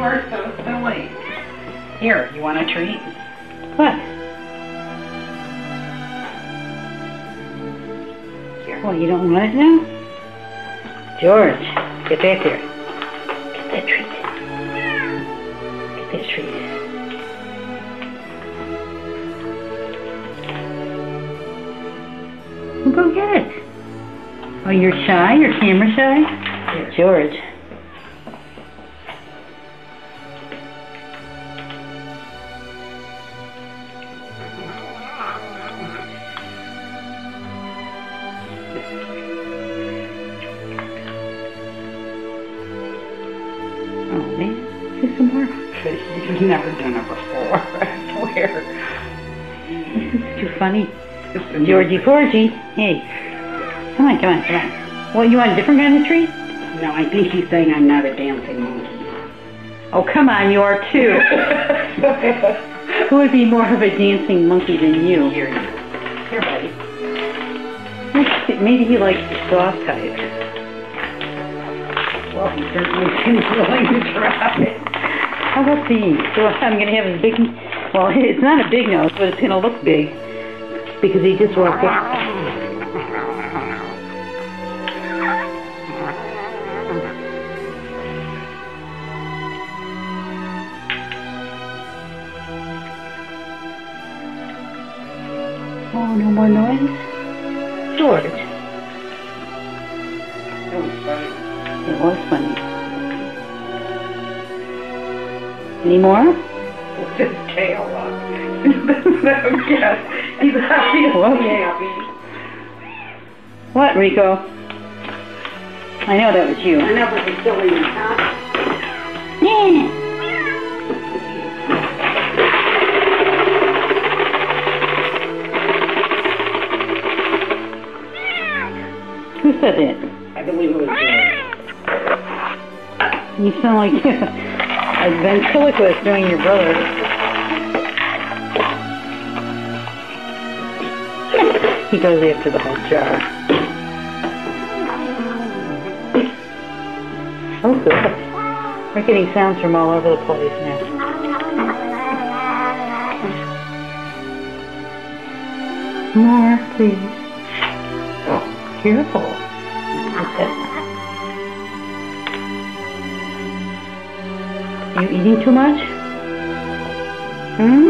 are so silly. Here, you want a treat? What? Here. What, you don't want it now? George, get back here. Get that treat. Get that treat. Well, go get it. Oh, you're shy? You're camera shy? Here. George. Oh man, do some more. You've never done it before, I swear. This is too funny. Georgie Porgy. Hey. Come on, come on, come on. Well, you want a different kind of treat? No, I think he's saying I'm not a dancing monkey. Oh, come on, you are too. Who would be more of a dancing monkey than you? Here, buddy. Maybe he likes the soft type. Well, he certainly seems willing to try. How about these? So I'm going to have a big, well, it's not a big nose, but it's going to look big. Because he just walked up. Oh, no more noise? George. That was funny. It was funny. Any more? With his tail up. Yes, he's happy. What, Rico? I know that was you. I know, but he's still in the house. Yeah. Who said that? I believe it was George. You sound like a ventriloquist doing your brother. He goes after the whole jar. Oh, good. We're getting sounds from all over the place now. More, please. Careful. Okay. You eating too much? Hmm?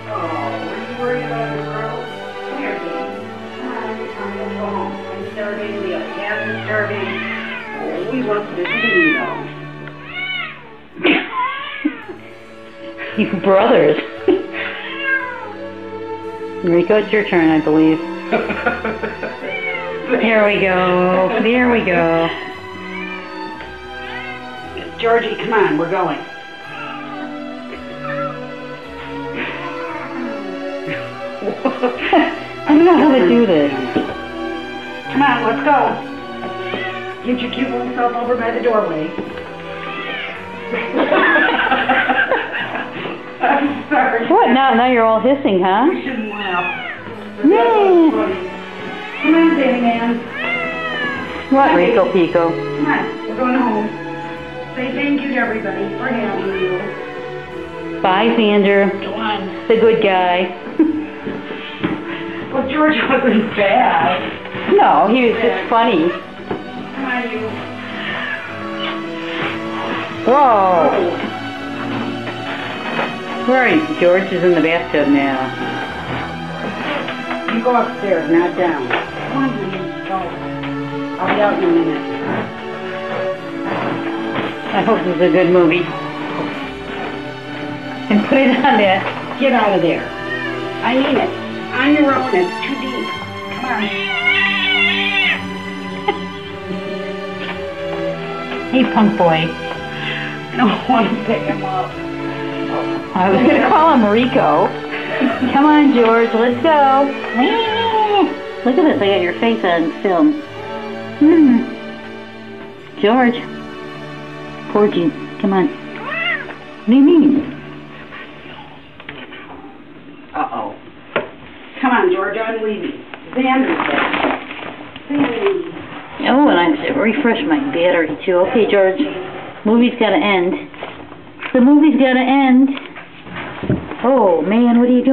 Oh, were you worried about your girl? Come here, baby. Come on, it's time to go home. I'm starving. The other cat is starving. Oh, we love visiting, though. You brothers. Rico, it's your turn, I believe. Here we go. There we go. Georgie, come on, we're going. I don't know how to do this. Come on, let's go. Get your cute little self over by the doorway. I'm sorry. What? Now you're all hissing, huh? We shouldn't laugh. Yeah. Come on, Danny Man. What, Rico Pico? Come on, we're going home. Say thank you to everybody for having you. Bye, Xander. Go on. The good guy. Well, George wasn't bad. No, he was just funny. Come on, you. Whoa. Where are you? George is in the bathtub now. You go upstairs, not down. Come on, honey. Go. I'll be out in a minute. I hope this is a good movie. And put it on there. Get out of there. I mean it. On your own, it's too deep. Come on. Hey, punk boy. I don't want to pick him up. I was going to call him Rico. Come on, George, let's go. Look at this, I got your face on film. George. Porgy, come on. What do you mean? Uh-oh. Come on, George, I'm leaving. Xander's there. Oh, and I have to refresh my battery, too. Okay, George. Movie's gotta end. The movie's gotta end. Oh, man, what are you doing?